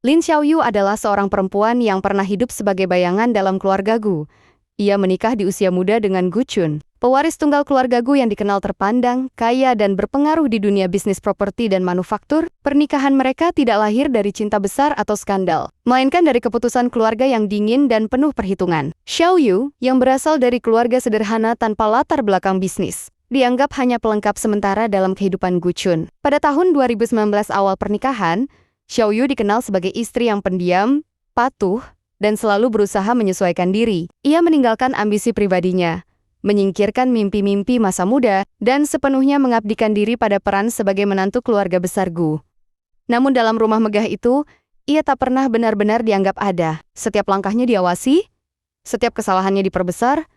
Lin Xiaoyu adalah seorang perempuan yang pernah hidup sebagai bayangan dalam keluarga Gu. Ia menikah di usia muda dengan Gu Chun, pewaris tunggal keluarga Gu yang dikenal terpandang, kaya dan berpengaruh di dunia bisnis properti dan manufaktur. Pernikahan mereka tidak lahir dari cinta besar atau skandal, melainkan dari keputusan keluarga yang dingin dan penuh perhitungan. Xiaoyu, yang berasal dari keluarga sederhana tanpa latar belakang bisnis, dianggap hanya pelengkap sementara dalam kehidupan Gu Chun. Pada tahun 2019 awal pernikahan, Xiaoyu dikenal sebagai istri yang pendiam, patuh, dan selalu berusaha menyesuaikan diri. Ia meninggalkan ambisi pribadinya, menyingkirkan mimpi-mimpi masa muda, dan sepenuhnya mengabdikan diri pada peran sebagai menantu keluarga besar Gu. Namun dalam rumah megah itu, ia tak pernah benar-benar dianggap ada. Setiap langkahnya diawasi, setiap kesalahannya diperbesar,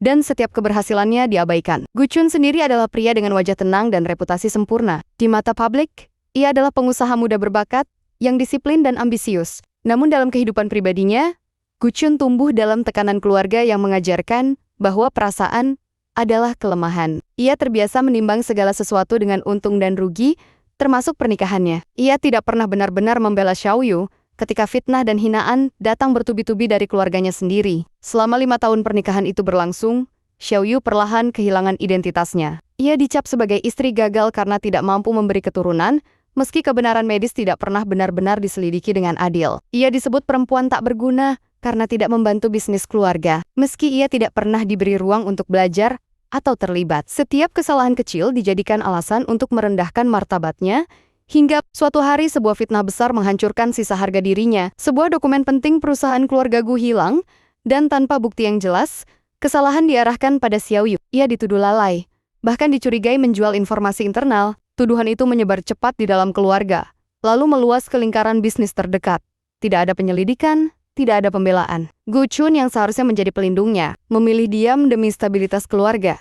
dan setiap keberhasilannya diabaikan. Gu Chun sendiri adalah pria dengan wajah tenang dan reputasi sempurna. Di mata publik, ia adalah pengusaha muda berbakat, yang disiplin dan ambisius. Namun dalam kehidupan pribadinya, Gu Chun tumbuh dalam tekanan keluarga yang mengajarkan bahwa perasaan adalah kelemahan. Ia terbiasa menimbang segala sesuatu dengan untung dan rugi, termasuk pernikahannya. Ia tidak pernah benar-benar membela Xiaoyu ketika fitnah dan hinaan datang bertubi-tubi dari keluarganya sendiri. Selama 5 tahun pernikahan itu berlangsung, Xiaoyu perlahan kehilangan identitasnya. Ia dicap sebagai istri gagal karena tidak mampu memberi keturunan, meski kebenaran medis tidak pernah benar-benar diselidiki dengan adil. Ia disebut perempuan tak berguna karena tidak membantu bisnis keluarga, meski ia tidak pernah diberi ruang untuk belajar atau terlibat. Setiap kesalahan kecil dijadikan alasan untuk merendahkan martabatnya, hingga suatu hari sebuah fitnah besar menghancurkan sisa harga dirinya. Sebuah dokumen penting perusahaan keluarga Gu hilang, dan tanpa bukti yang jelas, kesalahan diarahkan pada Xiaoyu. Ia dituduh lalai, bahkan dicurigai menjual informasi internal. Tuduhan itu menyebar cepat di dalam keluarga, lalu meluas ke lingkaran bisnis terdekat. Tidak ada penyelidikan, tidak ada pembelaan. Gu Chun yang seharusnya menjadi pelindungnya, memilih diam demi stabilitas keluarga.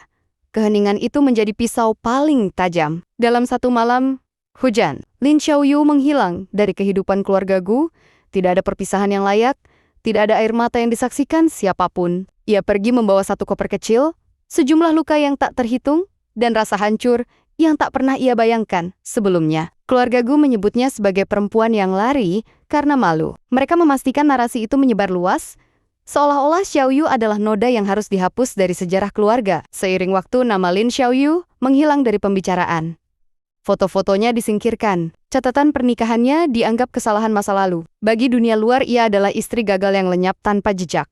Keheningan itu menjadi pisau paling tajam. Dalam satu malam hujan, Lin Xiaoyu menghilang dari kehidupan keluarga Gu. Tidak ada perpisahan yang layak, tidak ada air mata yang disaksikan siapapun. Ia pergi membawa satu koper kecil, sejumlah luka yang tak terhitung, dan rasa hancur yang tak pernah ia bayangkan sebelumnya. Keluarga Gu menyebutnya sebagai perempuan yang lari karena malu. Mereka memastikan narasi itu menyebar luas, seolah-olah Xiaoyu adalah noda yang harus dihapus dari sejarah keluarga. Seiring waktu, nama Lin Xiaoyu menghilang dari pembicaraan. Foto-fotonya disingkirkan. Catatan pernikahannya dianggap kesalahan masa lalu. Bagi dunia luar, ia adalah istri gagal yang lenyap tanpa jejak.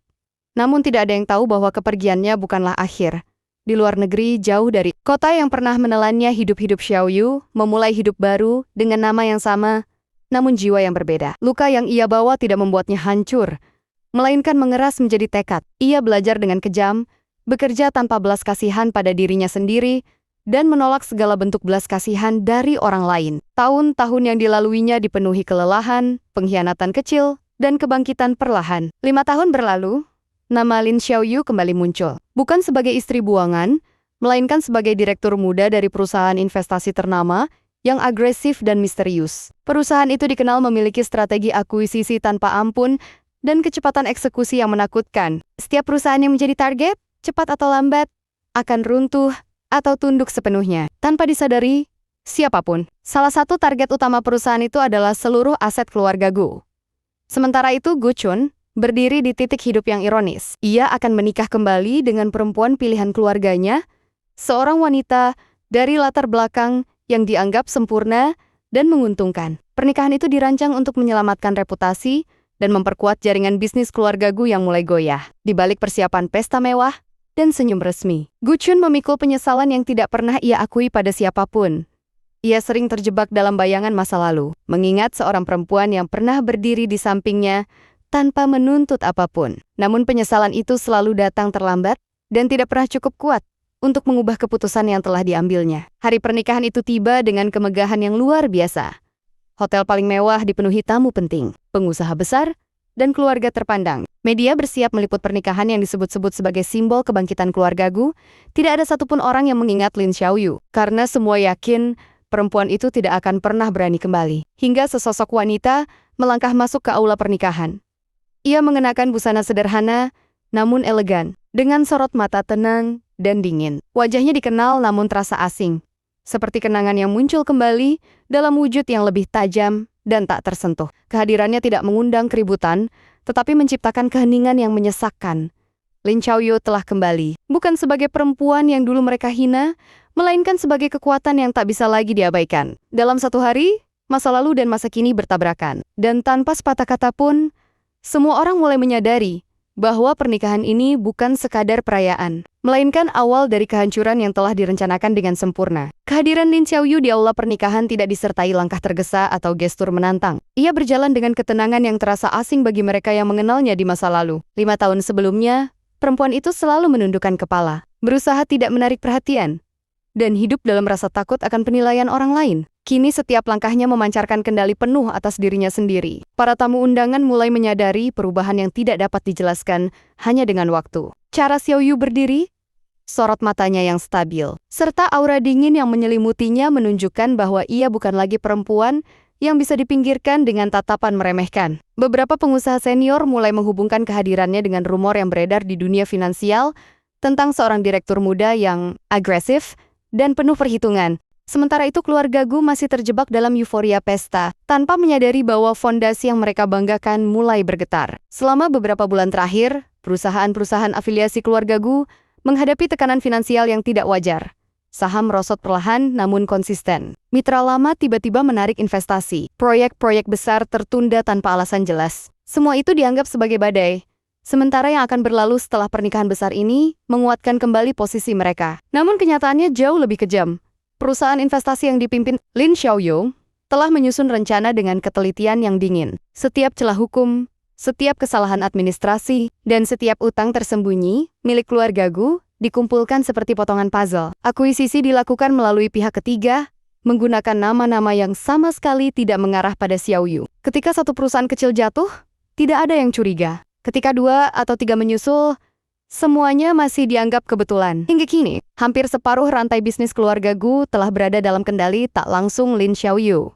Namun tidak ada yang tahu bahwa kepergiannya bukanlah akhir. Di luar negeri, jauh dari kota yang pernah menelannya, hidup-hidup Xiaoyu memulai hidup baru dengan nama yang sama, namun jiwa yang berbeda. Luka yang ia bawa tidak membuatnya hancur, melainkan mengeras menjadi tekad. Ia belajar dengan kejam, bekerja tanpa belas kasihan pada dirinya sendiri, dan menolak segala bentuk belas kasihan dari orang lain. Tahun-tahun yang dilaluinya dipenuhi kelelahan, pengkhianatan kecil, dan kebangkitan perlahan. 5 tahun berlalu, nama Lin Xiaoyu kembali muncul. Bukan sebagai istri buangan, melainkan sebagai direktur muda dari perusahaan investasi ternama yang agresif dan misterius. Perusahaan itu dikenal memiliki strategi akuisisi tanpa ampun dan kecepatan eksekusi yang menakutkan. Setiap perusahaan yang menjadi target, cepat atau lambat, akan runtuh atau tunduk sepenuhnya, tanpa disadari siapapun. Salah satu target utama perusahaan itu adalah seluruh aset keluarga Gu. Sementara itu, Gu Chun berdiri di titik hidup yang ironis. Ia akan menikah kembali dengan perempuan pilihan keluarganya, seorang wanita dari latar belakang yang dianggap sempurna dan menguntungkan. Pernikahan itu dirancang untuk menyelamatkan reputasi dan memperkuat jaringan bisnis keluarga Gu yang mulai goyah. Di balik persiapan pesta mewah dan senyum resmi, Gu Chun memikul penyesalan yang tidak pernah ia akui pada siapapun. Ia sering terjebak dalam bayangan masa lalu, mengingat seorang perempuan yang pernah berdiri di sampingnya tanpa menuntut apapun. Namun penyesalan itu selalu datang terlambat dan tidak pernah cukup kuat untuk mengubah keputusan yang telah diambilnya. Hari pernikahan itu tiba dengan kemegahan yang luar biasa. Hotel paling mewah dipenuhi tamu penting, pengusaha besar, dan keluarga terpandang. Media bersiap meliput pernikahan yang disebut-sebut sebagai simbol kebangkitan keluarga Gu. Tidak ada satupun orang yang mengingat Lin Xiaoyu, karena semua yakin perempuan itu tidak akan pernah berani kembali. Hingga sesosok wanita melangkah masuk ke aula pernikahan. Ia mengenakan busana sederhana, namun elegan, dengan sorot mata tenang dan dingin. Wajahnya dikenal namun terasa asing, seperti kenangan yang muncul kembali dalam wujud yang lebih tajam dan tak tersentuh. Kehadirannya tidak mengundang keributan, tetapi menciptakan keheningan yang menyesakkan. Lin Xiaoyu telah kembali, bukan sebagai perempuan yang dulu mereka hina, melainkan sebagai kekuatan yang tak bisa lagi diabaikan. Dalam satu hari, masa lalu dan masa kini bertabrakan. Dan tanpa sepatah kata pun, semua orang mulai menyadari bahwa pernikahan ini bukan sekadar perayaan, melainkan awal dari kehancuran yang telah direncanakan dengan sempurna. Kehadiran Lin Xiaoyu di aula pernikahan tidak disertai langkah tergesa atau gestur menantang. Ia berjalan dengan ketenangan yang terasa asing bagi mereka yang mengenalnya di masa lalu. 5 tahun sebelumnya, perempuan itu selalu menundukkan kepala, berusaha tidak menarik perhatian, dan hidup dalam rasa takut akan penilaian orang lain. Kini setiap langkahnya memancarkan kendali penuh atas dirinya sendiri. Para tamu undangan mulai menyadari perubahan yang tidak dapat dijelaskan hanya dengan waktu. Cara Xiaoyu berdiri, sorot matanya yang stabil, serta aura dingin yang menyelimutinya menunjukkan bahwa ia bukan lagi perempuan yang bisa dipinggirkan dengan tatapan meremehkan. Beberapa pengusaha senior mulai menghubungkan kehadirannya dengan rumor yang beredar di dunia finansial tentang seorang direktur muda yang agresif dan penuh perhitungan. Sementara itu keluarga Gu masih terjebak dalam euforia pesta, tanpa menyadari bahwa fondasi yang mereka banggakan mulai bergetar. Selama beberapa bulan terakhir, perusahaan-perusahaan afiliasi keluarga Gu menghadapi tekanan finansial yang tidak wajar. Saham merosot perlahan namun konsisten. Mitra lama tiba-tiba menarik investasi. Proyek-proyek besar tertunda tanpa alasan jelas. Semua itu dianggap sebagai badai. Sementara yang akan berlalu setelah pernikahan besar ini menguatkan kembali posisi mereka. Namun kenyataannya jauh lebih kejam. Perusahaan investasi yang dipimpin Lin Xiaoyu telah menyusun rencana dengan ketelitian yang dingin. Setiap celah hukum, setiap kesalahan administrasi, dan setiap utang tersembunyi milik keluarga Gu dikumpulkan seperti potongan puzzle. Akuisisi dilakukan melalui pihak ketiga, menggunakan nama-nama yang sama sekali tidak mengarah pada Xiaoyu. Ketika satu perusahaan kecil jatuh, tidak ada yang curiga. Ketika 2 atau 3 menyusul, semuanya masih dianggap kebetulan. Hingga kini, hampir separuh rantai bisnis keluarga Gu telah berada dalam kendali tak langsung Lin Xiaoyu.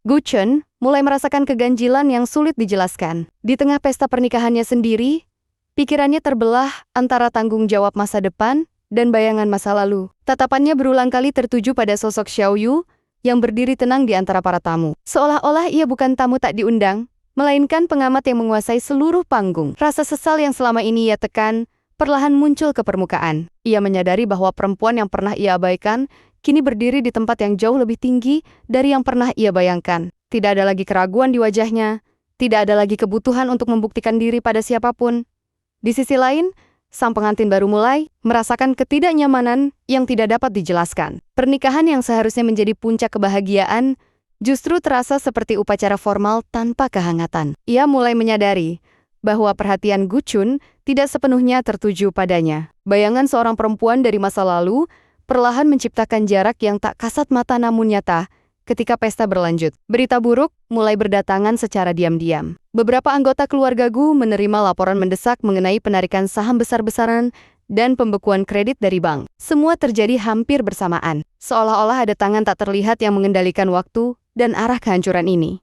Gu Chun mulai merasakan keganjilan yang sulit dijelaskan. Di tengah pesta pernikahannya sendiri, pikirannya terbelah antara tanggung jawab masa depan dan bayangan masa lalu. Tatapannya berulang kali tertuju pada sosok Xiaoyu yang berdiri tenang di antara para tamu. Seolah-olah ia bukan tamu tak diundang, melainkan pengamat yang menguasai seluruh panggung. Rasa sesal yang selama ini ia tekan perlahan muncul ke permukaan. Ia menyadari bahwa perempuan yang pernah ia abaikan kini berdiri di tempat yang jauh lebih tinggi dari yang pernah ia bayangkan. Tidak ada lagi keraguan di wajahnya, tidak ada lagi kebutuhan untuk membuktikan diri pada siapapun. Di sisi lain, sang pengantin baru mulai merasakan ketidaknyamanan yang tidak dapat dijelaskan. Pernikahan yang seharusnya menjadi puncak kebahagiaan justru terasa seperti upacara formal tanpa kehangatan. Ia mulai menyadari bahwa perhatian Gu Chun tidak sepenuhnya tertuju padanya. Bayangan seorang perempuan dari masa lalu perlahan menciptakan jarak yang tak kasat mata namun nyata ketika pesta berlanjut. Berita buruk mulai berdatangan secara diam-diam. Beberapa anggota keluarga Gu menerima laporan mendesak mengenai penarikan saham besar-besaran dan pembekuan kredit dari bank. Semua terjadi hampir bersamaan. Seolah-olah ada tangan tak terlihat yang mengendalikan waktu dan arah kehancuran ini.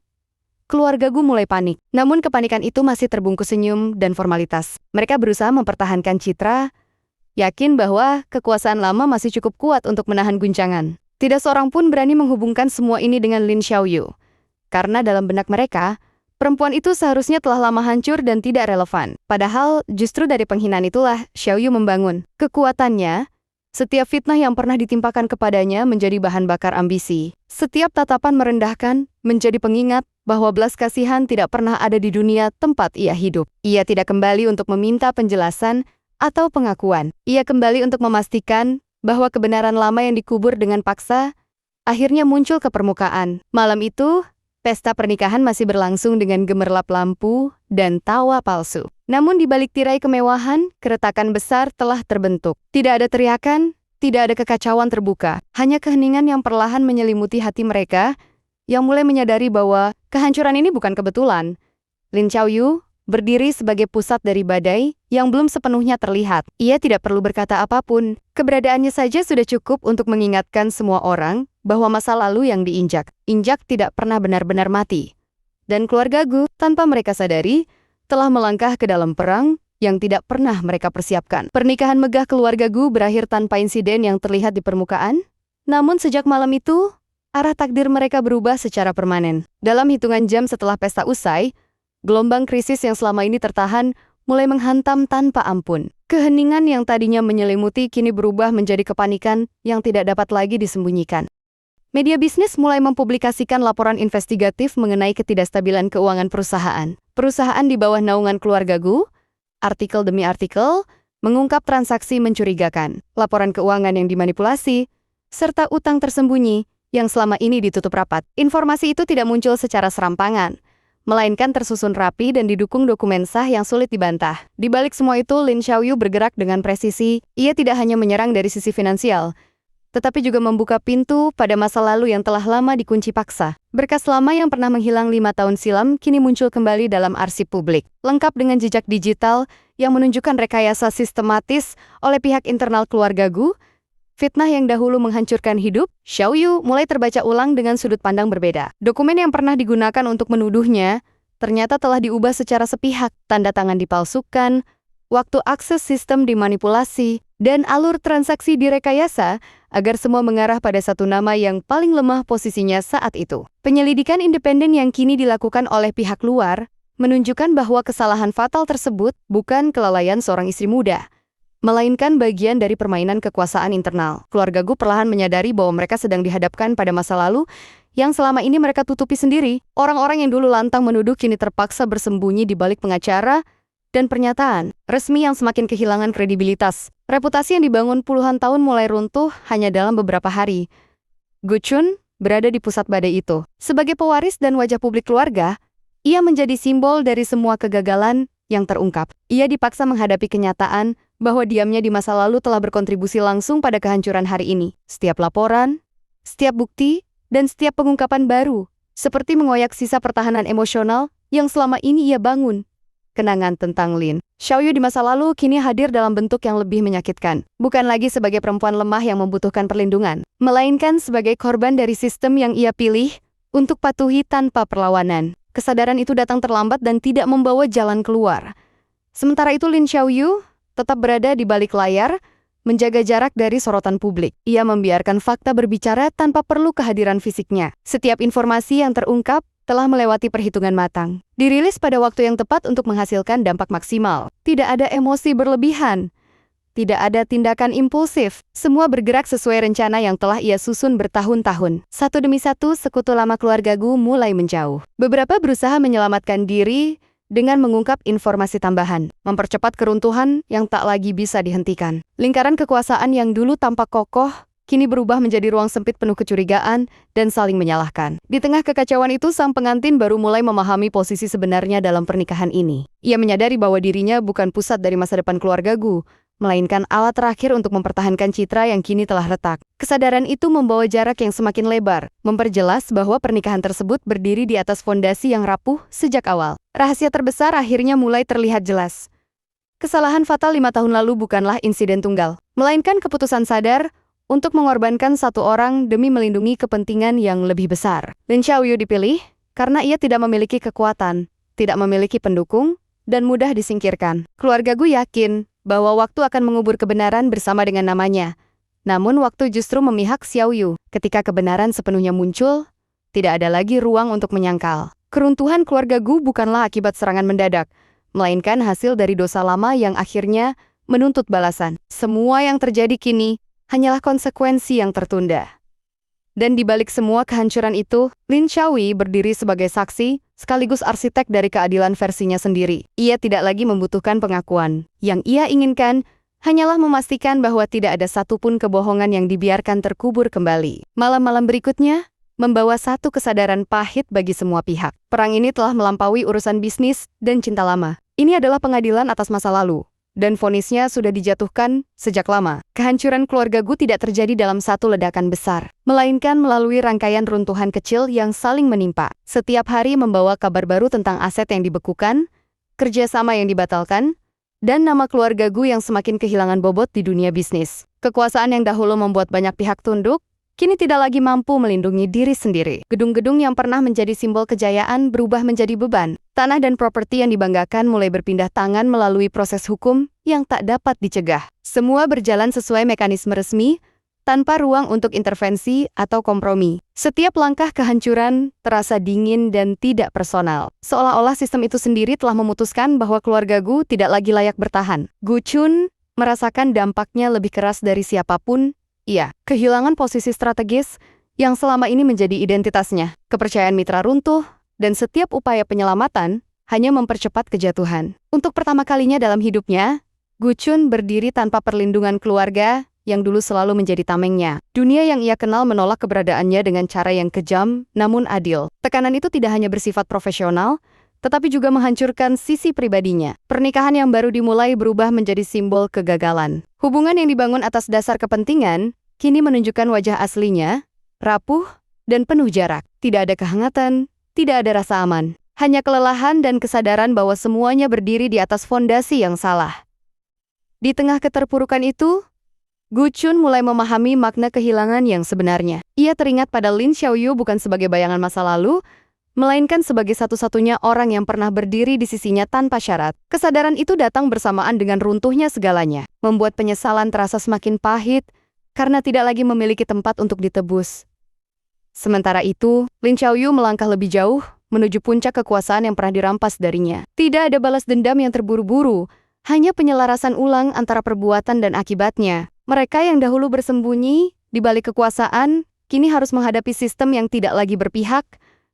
Keluarga Gu mulai panik, namun kepanikan itu masih terbungkus senyum dan formalitas. Mereka berusaha mempertahankan citra, yakin bahwa kekuasaan lama masih cukup kuat untuk menahan guncangan. Tidak seorang pun berani menghubungkan semua ini dengan Lin Xiaoyu. Karena dalam benak mereka, perempuan itu seharusnya telah lama hancur dan tidak relevan. Padahal justru dari penghinaan itulah Xiaoyu membangun. Kekuatannya, setiap fitnah yang pernah ditimpakan kepadanya menjadi bahan bakar ambisi. Setiap tatapan merendahkan menjadi pengingat bahwa belas kasihan tidak pernah ada di dunia tempat ia hidup. Ia tidak kembali untuk meminta penjelasan atau pengakuan. Ia kembali untuk memastikan bahwa kebenaran lama yang dikubur dengan paksa akhirnya muncul ke permukaan. Malam itu, pesta pernikahan masih berlangsung dengan gemerlap lampu dan tawa palsu. Namun di balik tirai kemewahan, keretakan besar telah terbentuk. Tidak ada teriakan, tidak ada kekacauan terbuka. Hanya keheningan yang perlahan menyelimuti hati mereka yang mulai menyadari bahwa kehancuran ini bukan kebetulan. Lin Xiaoyu berdiri sebagai pusat dari badai yang belum sepenuhnya terlihat. Ia tidak perlu berkata apapun. Keberadaannya saja sudah cukup untuk mengingatkan semua orang bahwa masa lalu yang diinjak tidak pernah benar-benar mati. Dan keluarga Gu, tanpa mereka sadari, telah melangkah ke dalam perang yang tidak pernah mereka persiapkan. Pernikahan megah keluarga Gu berakhir tanpa insiden yang terlihat di permukaan. Namun sejak malam itu, arah takdir mereka berubah secara permanen. Dalam hitungan jam setelah pesta usai, gelombang krisis yang selama ini tertahan mulai menghantam tanpa ampun. Keheningan yang tadinya menyelimuti kini berubah menjadi kepanikan yang tidak dapat lagi disembunyikan. Media bisnis mulai mempublikasikan laporan investigatif mengenai ketidakstabilan keuangan perusahaan. Perusahaan di bawah naungan keluarga Gu, artikel demi artikel, mengungkap transaksi mencurigakan, laporan keuangan yang dimanipulasi, serta utang tersembunyi yang selama ini ditutup rapat. Informasi itu tidak muncul secara serampangan, melainkan tersusun rapi dan didukung dokumen sah yang sulit dibantah. Di balik semua itu, Lin Xiaoyu bergerak dengan presisi. Ia tidak hanya menyerang dari sisi finansial, tetapi juga membuka pintu pada masa lalu yang telah lama dikunci paksa. Berkas lama yang pernah menghilang 5 tahun silam kini muncul kembali dalam arsip publik, lengkap dengan jejak digital yang menunjukkan rekayasa sistematis oleh pihak internal keluarga Gu. Fitnah yang dahulu menghancurkan hidup Xiaoyu mulai terbaca ulang dengan sudut pandang berbeda. Dokumen yang pernah digunakan untuk menuduhnya ternyata telah diubah secara sepihak, tanda tangan dipalsukan, waktu akses sistem dimanipulasi, dan alur transaksi direkayasa agar semua mengarah pada satu nama yang paling lemah posisinya saat itu. Penyelidikan independen yang kini dilakukan oleh pihak luar menunjukkan bahwa kesalahan fatal tersebut bukan kelalaian seorang istri muda, melainkan bagian dari permainan kekuasaan internal. Keluarga Gu perlahan menyadari bahwa mereka sedang dihadapkan pada masa lalu yang selama ini mereka tutupi sendiri. Orang-orang yang dulu lantang menuduh kini terpaksa bersembunyi di balik pengacara dan pernyataan resmi yang semakin kehilangan kredibilitas. Reputasi yang dibangun puluhan tahun mulai runtuh hanya dalam beberapa hari. Gu Chun berada di pusat badai itu. Sebagai pewaris dan wajah publik keluarga, ia menjadi simbol dari semua kegagalan yang terungkap. Ia dipaksa menghadapi kenyataan bahwa diamnya di masa lalu telah berkontribusi langsung pada kehancuran hari ini. Setiap laporan, setiap bukti, dan setiap pengungkapan baru, seperti mengoyak sisa pertahanan emosional yang selama ini ia bangun. Kenangan tentang Lin Xiaoyu di masa lalu kini hadir dalam bentuk yang lebih menyakitkan. Bukan lagi sebagai perempuan lemah yang membutuhkan perlindungan, melainkan sebagai korban dari sistem yang ia pilih untuk patuhi tanpa perlawanan. Kesadaran itu datang terlambat dan tidak membawa jalan keluar. Sementara itu Lin Xiaoyu tetap berada di balik layar, menjaga jarak dari sorotan publik. Ia membiarkan fakta berbicara tanpa perlu kehadiran fisiknya. Setiap informasi yang terungkap telah melewati perhitungan matang. Dirilis pada waktu yang tepat untuk menghasilkan dampak maksimal. Tidak ada emosi berlebihan. Tidak ada tindakan impulsif. Semua bergerak sesuai rencana yang telah ia susun bertahun-tahun. Satu demi satu, sekutu lama keluarga Gu mulai menjauh. Beberapa berusaha menyelamatkan diri dengan mengungkap informasi tambahan, mempercepat keruntuhan yang tak lagi bisa dihentikan. Lingkaran kekuasaan yang dulu tampak kokoh kini berubah menjadi ruang sempit penuh kecurigaan dan saling menyalahkan. Di tengah kekacauan itu, sang pengantin baru mulai memahami posisi sebenarnya dalam pernikahan ini. Ia menyadari bahwa dirinya bukan pusat dari masa depan keluarga Gu, melainkan alat terakhir untuk mempertahankan citra yang kini telah retak. Kesadaran itu membawa jarak yang semakin lebar, memperjelas bahwa pernikahan tersebut berdiri di atas fondasi yang rapuh sejak awal. Rahasia terbesar akhirnya mulai terlihat jelas. Kesalahan fatal 5 tahun lalu bukanlah insiden tunggal, melainkan keputusan sadar untuk mengorbankan satu orang demi melindungi kepentingan yang lebih besar. Lin Xiaoyu dipilih karena ia tidak memiliki kekuatan, tidak memiliki pendukung, dan mudah disingkirkan. Keluarga Gu yakin bahwa waktu akan mengubur kebenaran bersama dengan namanya. Namun waktu justru memihak Xiaoyu. Ketika kebenaran sepenuhnya muncul, tidak ada lagi ruang untuk menyangkal. Keruntuhan keluarga Gu bukanlah akibat serangan mendadak, melainkan hasil dari dosa lama yang akhirnya menuntut balasan. Semua yang terjadi kini hanyalah konsekuensi yang tertunda. Dan di balik semua kehancuran itu, Lin Xiaoyu berdiri sebagai saksi, sekaligus arsitek dari keadilan versinya sendiri. Ia tidak lagi membutuhkan pengakuan. Yang ia inginkan hanyalah memastikan bahwa tidak ada satupun kebohongan yang dibiarkan terkubur kembali. Malam-malam berikutnya membawa satu kesadaran pahit bagi semua pihak. Perang ini telah melampaui urusan bisnis dan cinta lama. Ini adalah pengadilan atas masa lalu, dan vonisnya sudah dijatuhkan sejak lama. Kehancuran keluarga Gu tidak terjadi dalam satu ledakan besar, melainkan melalui rangkaian runtuhan kecil yang saling menimpa. Setiap hari membawa kabar baru tentang aset yang dibekukan, kerjasama yang dibatalkan, dan nama keluarga Gu yang semakin kehilangan bobot di dunia bisnis. Kekuasaan yang dahulu membuat banyak pihak tunduk, kini tidak lagi mampu melindungi diri sendiri. Gedung-gedung yang pernah menjadi simbol kejayaan berubah menjadi beban. Tanah dan properti yang dibanggakan mulai berpindah tangan melalui proses hukum yang tak dapat dicegah. Semua berjalan sesuai mekanisme resmi, tanpa ruang untuk intervensi atau kompromi. Setiap langkah kehancuran terasa dingin dan tidak personal. Seolah-olah sistem itu sendiri telah memutuskan bahwa keluarga Gu tidak lagi layak bertahan. Gu Chun merasakan dampaknya lebih keras dari siapapun. Ia kehilangan posisi strategis yang selama ini menjadi identitasnya. Kepercayaan mitra runtuh, dan setiap upaya penyelamatan hanya mempercepat kejatuhan. Untuk pertama kalinya dalam hidupnya, Gu Chun berdiri tanpa perlindungan keluarga yang dulu selalu menjadi tamengnya. Dunia yang ia kenal menolak keberadaannya dengan cara yang kejam, namun adil. Tekanan itu tidak hanya bersifat profesional, tetapi juga menghancurkan sisi pribadinya. Pernikahan yang baru dimulai berubah menjadi simbol kegagalan. Hubungan yang dibangun atas dasar kepentingan, kini menunjukkan wajah aslinya, rapuh, dan penuh jarak. Tidak ada kehangatan, tidak ada rasa aman. Hanya kelelahan dan kesadaran bahwa semuanya berdiri di atas fondasi yang salah. Di tengah keterpurukan itu, Gu Chun mulai memahami makna kehilangan yang sebenarnya. Ia teringat pada Lin Xiaoyu bukan sebagai bayangan masa lalu, melainkan sebagai satu-satunya orang yang pernah berdiri di sisinya tanpa syarat. Kesadaran itu datang bersamaan dengan runtuhnya segalanya, membuat penyesalan terasa semakin pahit karena tidak lagi memiliki tempat untuk ditebus. Sementara itu, Lin Xiaoyu melangkah lebih jauh, menuju puncak kekuasaan yang pernah dirampas darinya. Tidak ada balas dendam yang terburu-buru, hanya penyelarasan ulang antara perbuatan dan akibatnya. Mereka yang dahulu bersembunyi di balik kekuasaan, kini harus menghadapi sistem yang tidak lagi berpihak.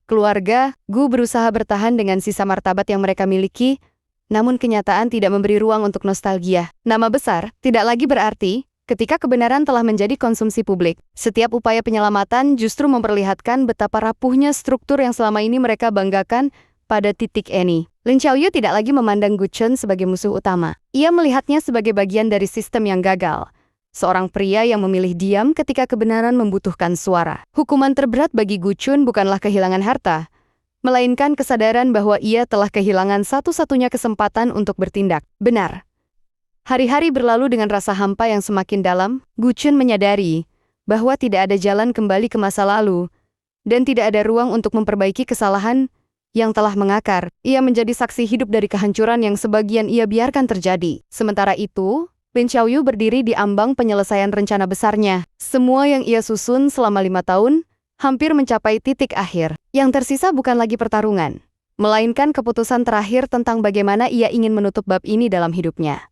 Keluarga Gu berusaha bertahan dengan sisa martabat yang mereka miliki, namun kenyataan tidak memberi ruang untuk nostalgia. Nama besar tidak lagi berarti ketika kebenaran telah menjadi konsumsi publik. Setiap upaya penyelamatan justru memperlihatkan betapa rapuhnya struktur yang selama ini mereka banggakan pada titik ini. Lin Xiaoyu tidak lagi memandang Gu Chun sebagai musuh utama. Ia melihatnya sebagai bagian dari sistem yang gagal. Seorang pria yang memilih diam ketika kebenaran membutuhkan suara. Hukuman terberat bagi Gu Chun bukanlah kehilangan harta, melainkan kesadaran bahwa ia telah kehilangan satu-satunya kesempatan untuk bertindak. Benar. Hari-hari berlalu dengan rasa hampa yang semakin dalam. Gu Chun menyadari bahwa tidak ada jalan kembali ke masa lalu, dan tidak ada ruang untuk memperbaiki kesalahan yang telah mengakar. Ia menjadi saksi hidup dari kehancuran yang sebagian ia biarkan terjadi. Sementara itu, Lin Xiaoyu berdiri di ambang penyelesaian rencana besarnya. Semua yang ia susun selama 5 tahun hampir mencapai titik akhir. Yang tersisa bukan lagi pertarungan, melainkan keputusan terakhir tentang bagaimana ia ingin menutup bab ini dalam hidupnya.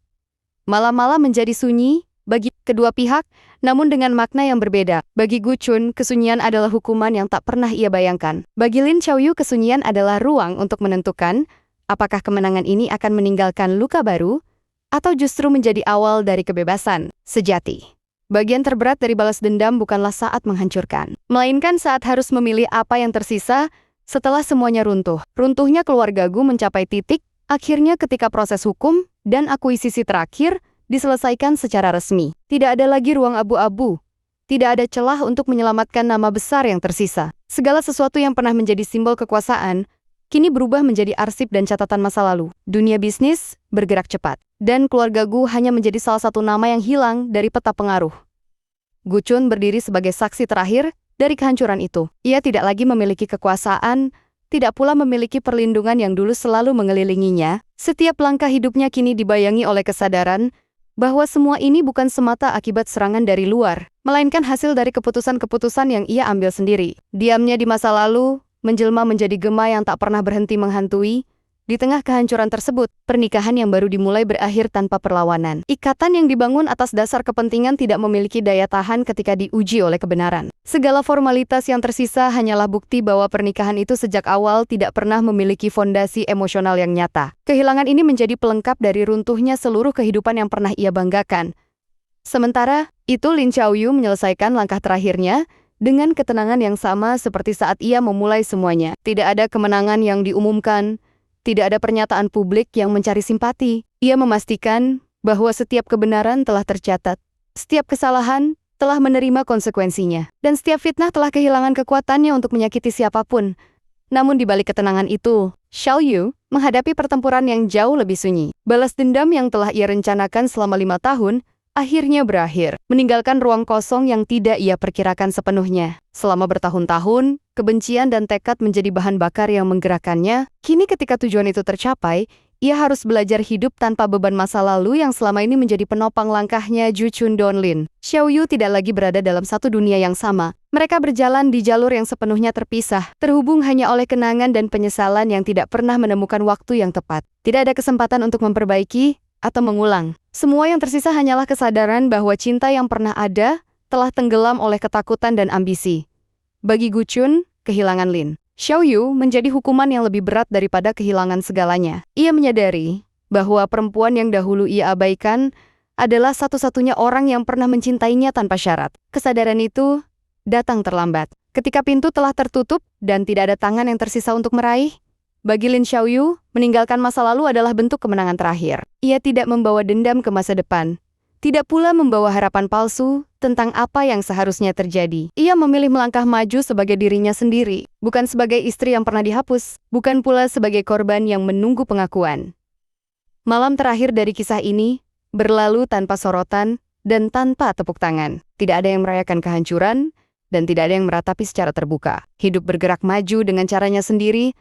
Malam-malam menjadi sunyi bagi kedua pihak, namun dengan makna yang berbeda. Bagi Gu Chun, kesunyian adalah hukuman yang tak pernah ia bayangkan. Bagi Lin Xiaoyu, kesunyian adalah ruang untuk menentukan apakah kemenangan ini akan meninggalkan luka baru atau justru menjadi awal dari kebebasan sejati. Bagian terberat dari balas dendam bukanlah saat menghancurkan, melainkan saat harus memilih apa yang tersisa setelah semuanya runtuh. Runtuhnya keluarga Gu mencapai titik akhirnya ketika proses hukum dan akuisisi terakhir diselesaikan secara resmi. Tidak ada lagi ruang abu-abu. Tidak ada celah untuk menyelamatkan nama besar yang tersisa. Segala sesuatu yang pernah menjadi simbol kekuasaan kini berubah menjadi arsip dan catatan masa lalu. Dunia bisnis bergerak cepat, dan keluarga Gu hanya menjadi salah satu nama yang hilang dari peta pengaruh. Gu Chun berdiri sebagai saksi terakhir dari kehancuran itu. Ia tidak lagi memiliki kekuasaan, tidak pula memiliki perlindungan yang dulu selalu mengelilinginya. Setiap langkah hidupnya kini dibayangi oleh kesadaran bahwa semua ini bukan semata akibat serangan dari luar, melainkan hasil dari keputusan-keputusan yang ia ambil sendiri. Diamnya di masa lalu menjelma menjadi gema yang tak pernah berhenti menghantui. Di tengah kehancuran tersebut, pernikahan yang baru dimulai berakhir tanpa perlawanan. Ikatan yang dibangun atas dasar kepentingan tidak memiliki daya tahan ketika diuji oleh kebenaran. Segala formalitas yang tersisa hanyalah bukti bahwa pernikahan itu sejak awal tidak pernah memiliki fondasi emosional yang nyata. Kehilangan ini menjadi pelengkap dari runtuhnya seluruh kehidupan yang pernah ia banggakan. Sementara itu, Lin Xiaoyu menyelesaikan langkah terakhirnya dengan ketenangan yang sama seperti saat ia memulai semuanya. Tidak ada kemenangan yang diumumkan, tidak ada pernyataan publik yang mencari simpati. Ia memastikan bahwa setiap kebenaran telah tercatat, setiap kesalahan telah menerima konsekuensinya, dan setiap fitnah telah kehilangan kekuatannya untuk menyakiti siapapun. Namun di balik ketenangan itu, Xiaoyu menghadapi pertempuran yang jauh lebih sunyi. Balas dendam yang telah ia rencanakan selama 5 tahun akhirnya berakhir, meninggalkan ruang kosong yang tidak ia perkirakan sepenuhnya. Selama bertahun-tahun, kebencian dan tekad menjadi bahan bakar yang menggerakkannya. Kini ketika tujuan itu tercapai, Ia harus belajar hidup tanpa beban masa lalu yang selama ini menjadi penopang langkahnya Ju Chun Donlin. Xiao Yu tidak lagi berada dalam satu dunia yang sama. Mereka berjalan di jalur yang sepenuhnya terpisah, terhubung hanya oleh kenangan dan penyesalan yang tidak pernah menemukan waktu yang tepat. Tidak ada kesempatan untuk memperbaiki atau mengulang. Semua yang tersisa hanyalah kesadaran bahwa cinta yang pernah ada telah tenggelam oleh ketakutan dan ambisi. Bagi Gu Chun, kehilangan Lin Xiao Yu menjadi hukuman yang lebih berat daripada kehilangan segalanya. Ia menyadari bahwa perempuan yang dahulu ia abaikan adalah satu-satunya orang yang pernah mencintainya tanpa syarat. Kesadaran itu datang terlambat. Ketika pintu telah tertutup dan tidak ada tangan yang tersisa untuk meraih, bagi Lin Xiao Yu, meninggalkan masa lalu adalah bentuk kemenangan terakhir. Ia tidak membawa dendam ke masa depan. Tidak pula membawa harapan palsu tentang apa yang seharusnya terjadi. Ia memilih melangkah maju sebagai dirinya sendiri, bukan sebagai istri yang pernah dihapus, bukan pula sebagai korban yang menunggu pengakuan. Malam terakhir dari kisah ini berlalu tanpa sorotan dan tanpa tepuk tangan. Tidak ada yang merayakan kehancuran, dan tidak ada yang meratapi secara terbuka. Hidup bergerak maju dengan caranya sendiri,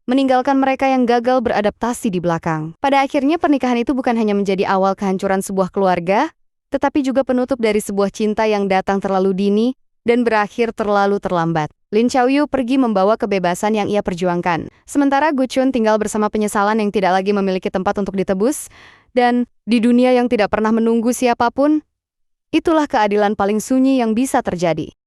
meninggalkan mereka yang gagal beradaptasi di belakang. Pada akhirnya pernikahan itu bukan hanya menjadi awal kehancuran sebuah keluarga, tetapi juga penutup dari sebuah cinta yang datang terlalu dini dan berakhir terlalu terlambat. Lin Xiao Yu pergi membawa kebebasan yang ia perjuangkan. Sementara Gu Chun tinggal bersama penyesalan yang tidak lagi memiliki tempat untuk ditebus, dan di dunia yang tidak pernah menunggu siapapun, itulah keadilan paling sunyi yang bisa terjadi.